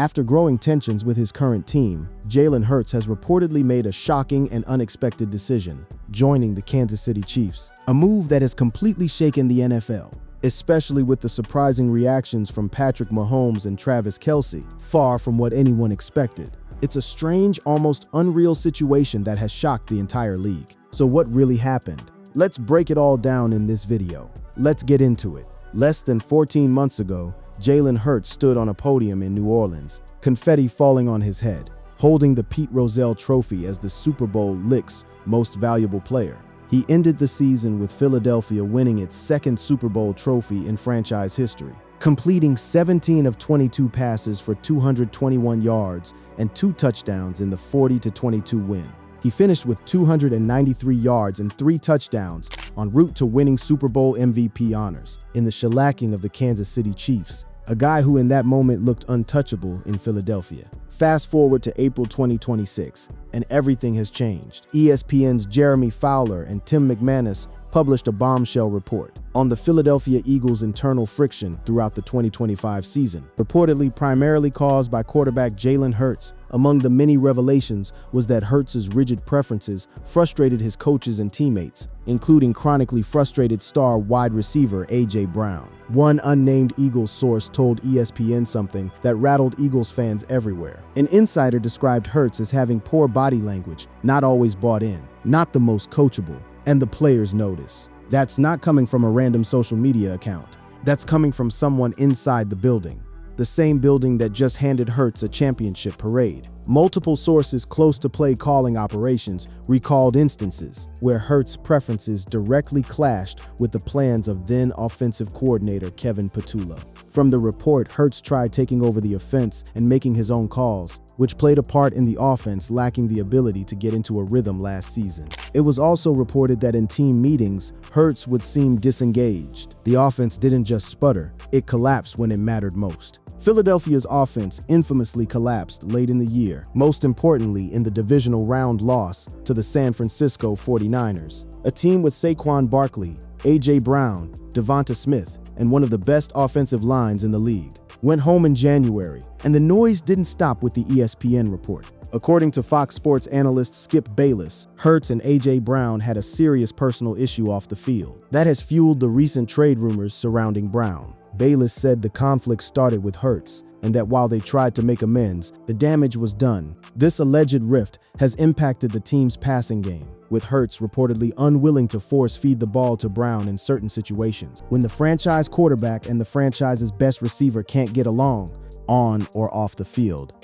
After growing tensions with his current team, Jalen Hurts has reportedly made a shocking and unexpected decision, joining the Kansas City Chiefs, a move that has completely shaken the NFL, especially with the surprising reactions from Patrick Mahomes and Travis Kelce, far from what anyone expected. It's a strange, almost unreal situation that has shocked the entire league. So what really happened? Let's break it all down in this video. Let's get into it. Less than 14 months ago, Jalen Hurts stood on a podium in New Orleans, confetti falling on his head, holding the Pete Rozelle Trophy as the Super Bowl Lick's most valuable player. He ended the season with Philadelphia winning its second Super Bowl trophy in franchise history, completing 17 of 22 passes for 221 yards and 2 touchdowns in the 40-22 win. He finished with 293 yards and 3 touchdowns en route to winning Super Bowl MVP honors in the shellacking of the Kansas City Chiefs, a guy who in that moment looked untouchable in Philadelphia. Fast forward to April 2026, and everything has changed. ESPN's Jeremy Fowler and Tim McManus published a bombshell report on the Philadelphia Eagles' internal friction throughout the 2025 season, reportedly primarily caused by quarterback Jalen Hurts. Among the many revelations was that Hurts' rigid preferences frustrated his coaches and teammates, including chronically frustrated star wide receiver A.J. Brown. One unnamed Eagles source told ESPN something that rattled Eagles fans everywhere. An insider described Hurts as having poor body language, not always bought in, not the most coachable, and the players notice. That's not coming from a random social media account. That's coming from someone inside the building. The same building that just handed Hurts a championship parade. Multiple sources close to play calling operations recalled instances where Hurts' preferences directly clashed with the plans of then offensive coordinator Kevin Patullo. From the report, Hurts tried taking over the offense and making his own calls, which played a part in the offense lacking the ability to get into a rhythm last season. It was also reported that in team meetings, Hurts would seem disengaged. The offense didn't just sputter, it collapsed when it mattered most. Philadelphia's offense infamously collapsed late in the year, most importantly in the divisional round loss to the San Francisco 49ers, a team with Saquon Barkley, A.J. Brown, Devonta Smith, and one of the best offensive lines in the league. Went home in January, and the noise didn't stop with the ESPN report. According to Fox Sports analyst Skip Bayless, Hurts and A.J. Brown had a serious personal issue off the field. That has fueled the recent trade rumors surrounding Brown. Bayless said the conflict started with Hurts, and that while they tried to make amends, the damage was done. This alleged rift has impacted the team's passing game, with Hurts reportedly unwilling to force-feed the ball to Brown in certain situations. When the franchise quarterback and the franchise's best receiver can't get along, on or off the field,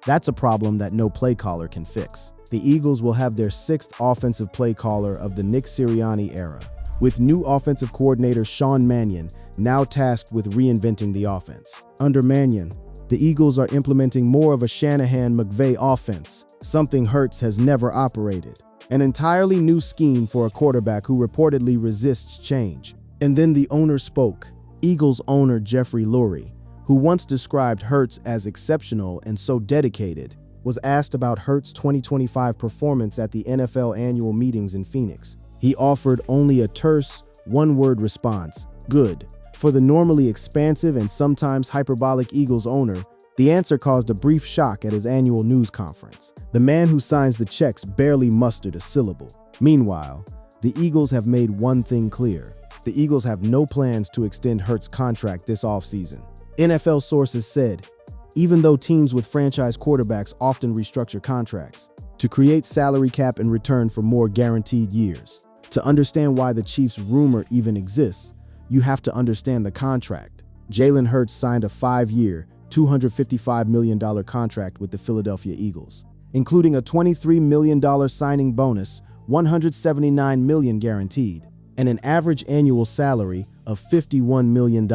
that's a problem that no play caller can fix. The Eagles will have their 6th offensive play caller of the Nick Sirianni era, with new offensive coordinator Sean Mannion now tasked with reinventing the offense. Under Mannion, the Eagles are implementing more of a Shanahan-McVay offense, something Hurts has never operated. An entirely new scheme for a quarterback who reportedly resists change. And then the owner spoke. Eagles owner Jeffrey Lurie, who once described Hurts as exceptional and so dedicated, was asked about Hurts' 2025 performance at the NFL annual meetings in Phoenix. He offered only a terse, one-word response: good. For the normally expansive and sometimes hyperbolic Eagles owner, the answer caused a brief shock at his annual news conference. The man who signs the checks barely mustered a syllable. Meanwhile, the Eagles have made one thing clear. The Eagles have no plans to extend Hurts' contract this offseason. NFL sources said, even though teams with franchise quarterbacks often restructure contracts to create salary cap in return for more guaranteed years. To understand why the Chiefs' rumor even exists, you have to understand the contract. Jalen Hurts signed a 5-year, $255 million contract with the Philadelphia Eagles, including a $23 million signing bonus, $179 million guaranteed, and an average annual salary of $51 million.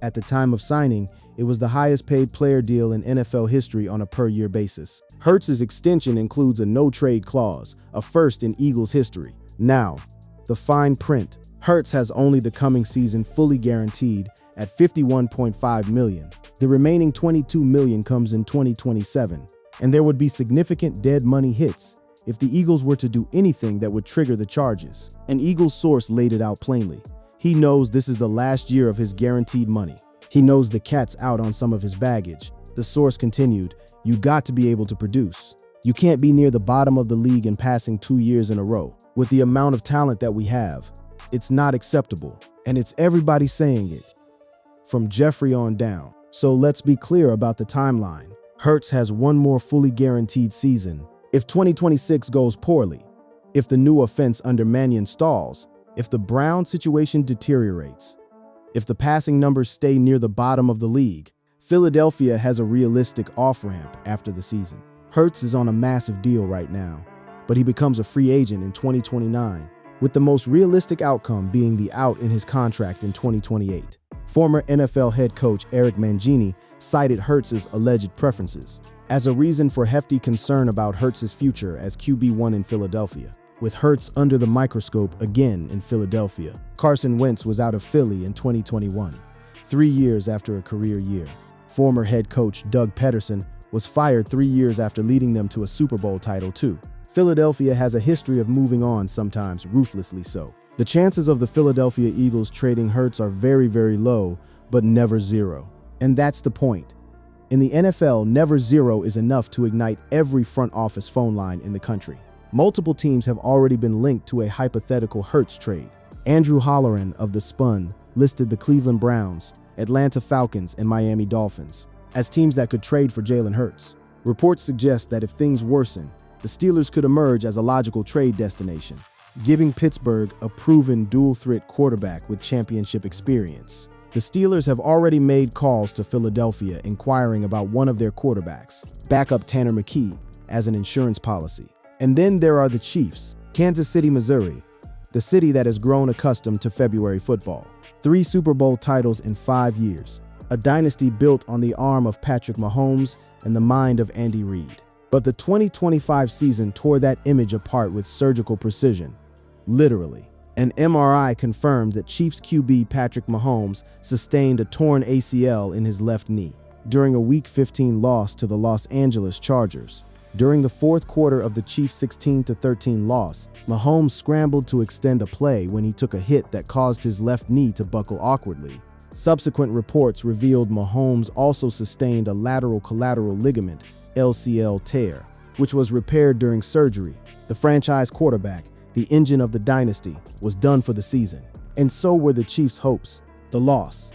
At the time of signing, it was the highest paid player deal in NFL history on a per-year basis. Hurts' extension includes a no-trade clause, a first in Eagles history. Now, the fine print. Hurts has only the coming season fully guaranteed at $51.5 million. The remaining $22 million comes in 2027, and there would be significant dead money hits if the Eagles were to do anything that would trigger the charges. An Eagles source laid it out plainly. He knows this is the last year of his guaranteed money. He knows the cat's out on some of his baggage, The source continued, "You got to be able to produce. You can't be near the bottom of the league and passing 2 years in a row. With the amount of talent that we have, it's not acceptable." And it's everybody saying it, from Jeffrey on down. So let's be clear about the timeline. Hurts has one more fully guaranteed season. If 2026 goes poorly, if the new offense under Mannion stalls, if the Brown situation deteriorates, if the passing numbers stay near the bottom of the league, Philadelphia has a realistic off-ramp after the season. Hurts is on a massive deal right now, but he becomes a free agent in 2029, with the most realistic outcome being the out in his contract in 2028. Former NFL head coach Eric Mangini cited Hurts's alleged preferences as a reason for hefty concern about Hurts's future as QB1 in Philadelphia. With Hurts under the microscope again in Philadelphia, Carson Wentz was out of Philly in 2021, 3 years after a career year. Former head coach Doug Peterson was fired 3 years after leading them to a Super Bowl title too. Philadelphia has a history of moving on, sometimes ruthlessly so. The chances of the Philadelphia Eagles trading Hurts are very, very low, but never zero. And that's the point. In the NFL, never zero is enough to ignite every front office phone line in the country. Multiple teams have already been linked to a hypothetical Hurts trade. Andrew Holleran of The Spun listed the Cleveland Browns, Atlanta Falcons, and Miami Dolphins as teams that could trade for Jalen Hurts. Reports suggest that if things worsen, the Steelers could emerge as a logical trade destination, giving Pittsburgh a proven dual-threat quarterback with championship experience. The Steelers have already made calls to Philadelphia inquiring about one of their quarterbacks, backup Tanner McKee, as an insurance policy. And then there are the Chiefs, Kansas City, Missouri, the city that has grown accustomed to February football. 3 Super Bowl titles in 5 years, a dynasty built on the arm of Patrick Mahomes and the mind of Andy Reid. But the 2025 season tore that image apart with surgical precision. Literally. An MRI confirmed that Chiefs QB Patrick Mahomes sustained a torn ACL in his left knee during a Week 15 loss to the Los Angeles Chargers. During the fourth quarter of the Chiefs' 16-13 loss, Mahomes scrambled to extend a play when he took a hit that caused his left knee to buckle awkwardly. Subsequent reports revealed Mahomes also sustained a lateral collateral ligament (LCL) tear, which was repaired during surgery. The franchise quarterback, the engine of the dynasty, was done for the season. And so were the Chiefs' hopes. The loss,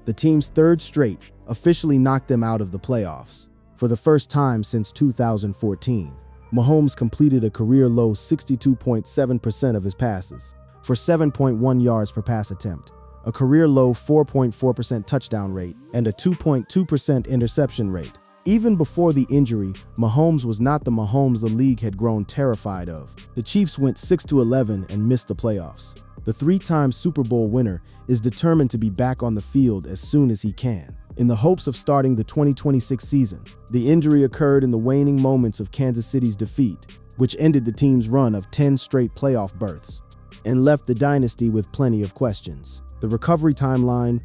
the team's third straight, officially knocked them out of the playoffs. For the first time since 2014, Mahomes completed a career-low 62.7% of his passes for 7.1 yards per pass attempt, a career-low 4.4% touchdown rate, and a 2.2% interception rate. Even before the injury, Mahomes was not the Mahomes the league had grown terrified of. The Chiefs went 6-11 and missed the playoffs. The 3-time Super Bowl winner is determined to be back on the field as soon as he can, in the hopes of starting the 2026 season. The injury occurred in the waning moments of Kansas City's defeat, which ended the team's run of 10 straight playoff berths, and left the dynasty with plenty of questions. The recovery timeline: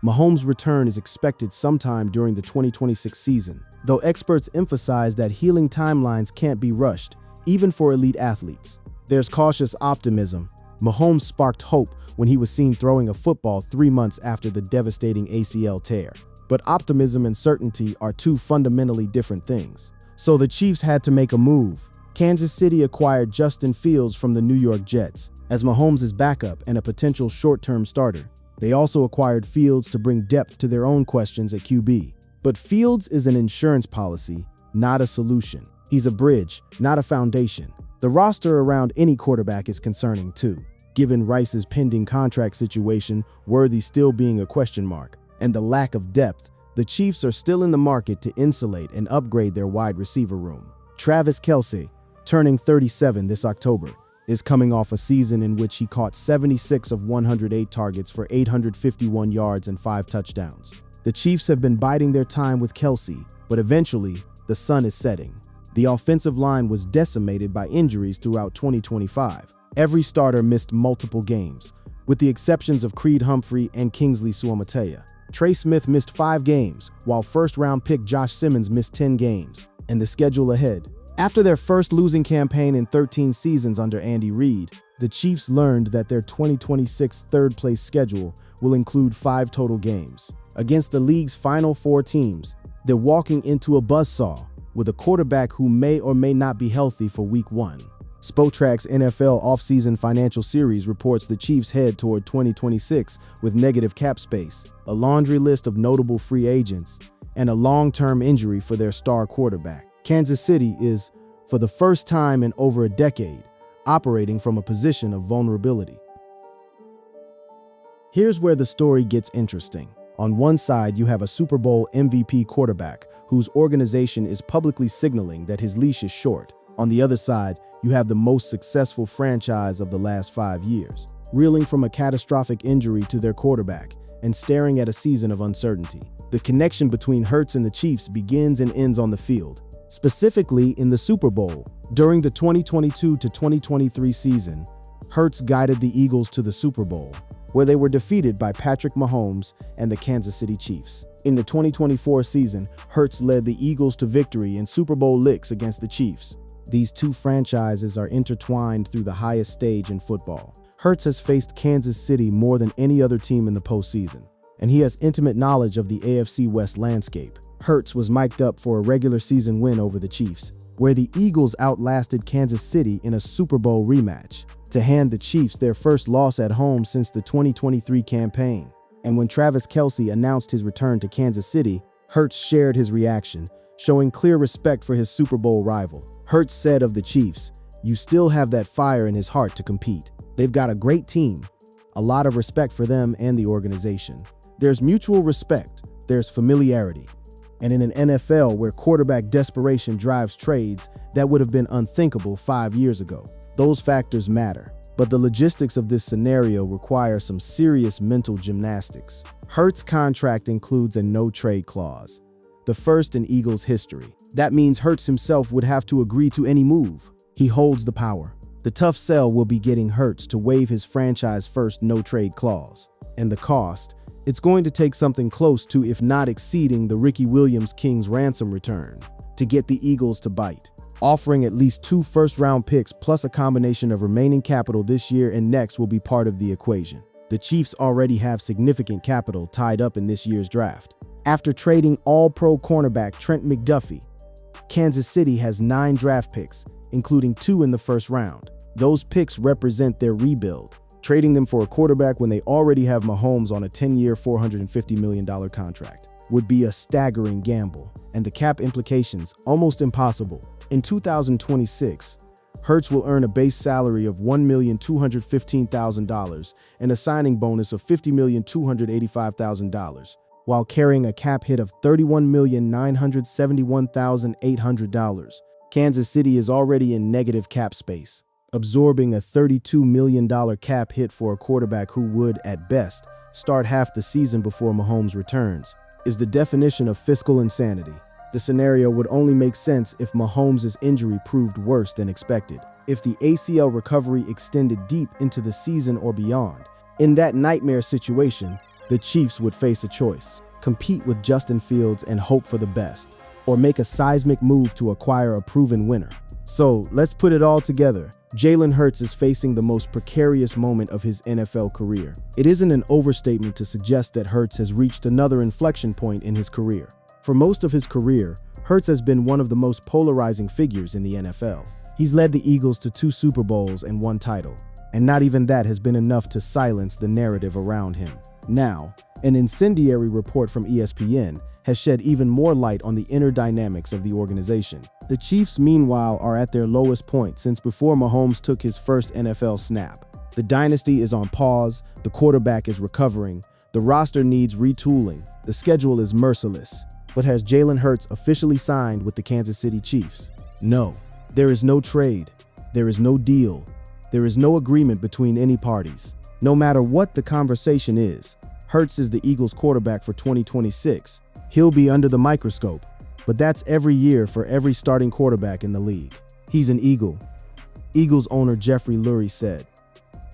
Mahomes' return is expected sometime during the 2026 season, though experts emphasize that healing timelines can't be rushed, even for elite athletes. There's cautious optimism. Mahomes sparked hope when he was seen throwing a football 3 months after the devastating ACL tear. But optimism and certainty are two fundamentally different things. So the Chiefs had to make a move. Kansas City acquired Justin Fields from the New York Jets as Mahomes' backup and a potential short-term starter. They also acquired Fields to bring depth to their own questions at QB. But Fields is an insurance policy, not a solution. He's a bridge, not a foundation. The roster around any quarterback is concerning too, given Rice's pending contract situation, Worthy still being a question mark, and the lack of depth. The Chiefs are still in the market to insulate and upgrade their wide receiver room. Travis Kelce, turning 37 this October, is coming off a season in which he caught 76 of 108 targets for 851 yards and 5 touchdowns. The Chiefs have been biding their time with Kelce, but eventually, the sun is setting. The offensive line was decimated by injuries throughout 2025. Every starter missed multiple games, with the exceptions of Creed Humphrey and Kingsley Suamataia. Trey Smith missed 5 games, while first-round pick Josh Simmons missed 10 games. And the schedule ahead: after their first losing campaign in 13 seasons under Andy Reid, the Chiefs learned that their 2026 third-place schedule will include 5 total games against the league's final 4 teams: They're walking into a buzzsaw with a quarterback who may or may not be healthy for Week 1. Spotrack's NFL offseason financial series reports the Chiefs head toward 2026 with negative cap space, a laundry list of notable free agents, and a long-term injury for their star quarterback. Kansas City is, for the first time in over a decade, operating from a position of vulnerability. Here's where the story gets interesting. On one side, you have a Super Bowl MVP quarterback whose organization is publicly signaling that his leash is short. On the other side, you have the most successful franchise of the last 5 years, reeling from a catastrophic injury to their quarterback and staring at a season of uncertainty. The connection between Hurts and the Chiefs begins and ends on the field. Specifically in the Super Bowl, during the 2022 to 2023 season, Hurts guided the Eagles to the Super Bowl, where they were defeated by Patrick Mahomes and the Kansas City Chiefs. In the 2024 season, Hurts led the Eagles to victory in Super Bowl licks against the Chiefs. These two franchises are intertwined through the highest stage in football. Hurts has faced Kansas City more than any other team in the postseason, and he has intimate knowledge of the AFC West landscape. Hurts was mic'd up for a regular season win over the Chiefs, where the Eagles outlasted Kansas City in a Super Bowl rematch, to hand the Chiefs their first loss at home since the 2023 campaign. And when Travis Kelce announced his return to Kansas City, Hurts shared his reaction, showing clear respect for his Super Bowl rival. Hurts said of the Chiefs, "You still have that fire in his heart to compete. They've got a great team, a lot of respect for them and the organization. There's mutual respect, there's familiarity. And in an NFL where quarterback desperation drives trades, that would have been unthinkable 5 years ago. Those factors matter, but the logistics of this scenario require some serious mental gymnastics." Hurts' contract includes a no-trade clause, the first in Eagles history. That means Hurts himself would have to agree to any move. He holds the power. The tough sell will be getting Hurts to waive his franchise-first no-trade clause. And the cost? It's going to take something close to, if not exceeding, the Ricky Williams-King's ransom return to get the Eagles to bite. Offering at least 2 first-round picks plus a combination of remaining capital this year and next will be part of the equation. The Chiefs already have significant capital tied up in this year's draft. After trading all-pro cornerback Trent McDuffie, Kansas City has 9 draft picks, including 2 in the first round. Those picks represent their rebuild. Trading them for a quarterback when they already have Mahomes on a 10-year, $450 million contract would be a staggering gamble, and the cap implications almost impossible. In 2026, Hurts will earn a base salary of $1,215,000 and a signing bonus of $50,285,000, while carrying a cap hit of $31,971,800. Kansas City is already in negative cap space, absorbing a $32 million cap hit for a quarterback who would, at best, start half the season before Mahomes returns, is the definition of fiscal insanity. The scenario would only make sense if Mahomes' injury proved worse than expected, if the ACL recovery extended deep into the season or beyond. In that nightmare situation, the Chiefs would face a choice: compete with Justin Fields and hope for the best, or make a seismic move to acquire a proven winner. So, let's put it all together. Jalen Hurts is facing the most precarious moment of his NFL career. It isn't an overstatement to suggest that Hurts has reached another inflection point in his career. For most of his career, Hurts has been one of the most polarizing figures in the NFL. He's led the Eagles to 2 Super Bowls and 1 title, and not even that has been enough to silence the narrative around him. Now, an incendiary report from ESPN has shed even more light on the inner dynamics of the organization. The Chiefs, meanwhile, are at their lowest point since before Mahomes took his first NFL snap. The dynasty is on pause, the quarterback is recovering, the roster needs retooling, the schedule is merciless. But has Jalen Hurts officially signed with the Kansas City Chiefs? No. There is no trade. There is no deal. There is no agreement between any parties. No matter what the conversation is, Hurts is the Eagles quarterback for 2026. He'll be under the microscope, but that's every year for every starting quarterback in the league. He's an Eagle. Eagles owner Jeffrey Lurie said,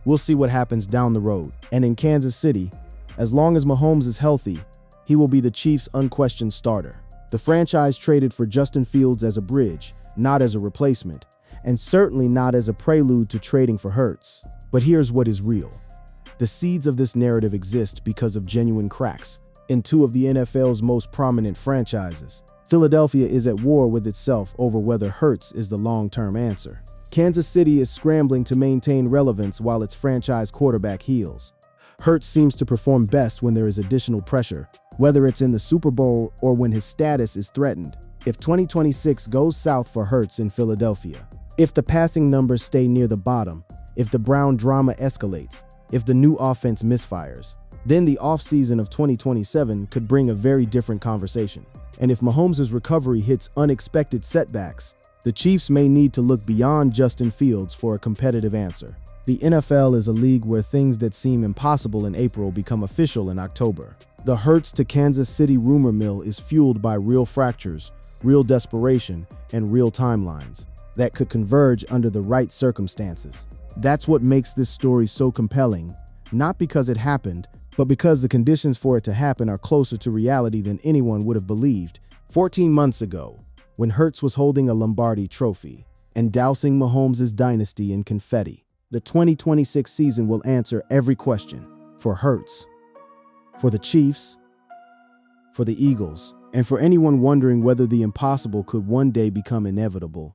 "We'll see what happens down the road." And in Kansas City, as long as Mahomes is healthy, he will be the Chiefs' unquestioned starter. The franchise traded for Justin Fields as a bridge, not as a replacement, and certainly not as a prelude to trading for Hurts. But here's what is real. The seeds of this narrative exist because of genuine cracks in two of the NFL's most prominent franchises. Philadelphia is at war with itself over whether Hurts is the long-term answer. Kansas City is scrambling to maintain relevance while its franchise quarterback heals. Hurts seems to perform best when there is additional pressure, whether it's in the Super Bowl or when his status is threatened. If 2026 goes south for Hurts in Philadelphia, if the passing numbers stay near the bottom, if the Brown drama escalates, if the new offense misfires, then the offseason of 2027 could bring a very different conversation. And if Mahomes' recovery hits unexpected setbacks, the Chiefs may need to look beyond Justin Fields for a competitive answer. The NFL is a league where things that seem impossible in April become official in October. The Hurts to Kansas City rumor mill is fueled by real fractures, real desperation, and real timelines that could converge under the right circumstances. That's what makes this story so compelling, not because it happened, but because the conditions for it to happen are closer to reality than anyone would have believed 14 months ago, when Hurts was holding a Lombardi trophy and dousing Mahomes' dynasty in confetti. The 2026 season will answer every question for Hurts, for the Chiefs, for the Eagles, and for anyone wondering whether the impossible could one day become inevitable.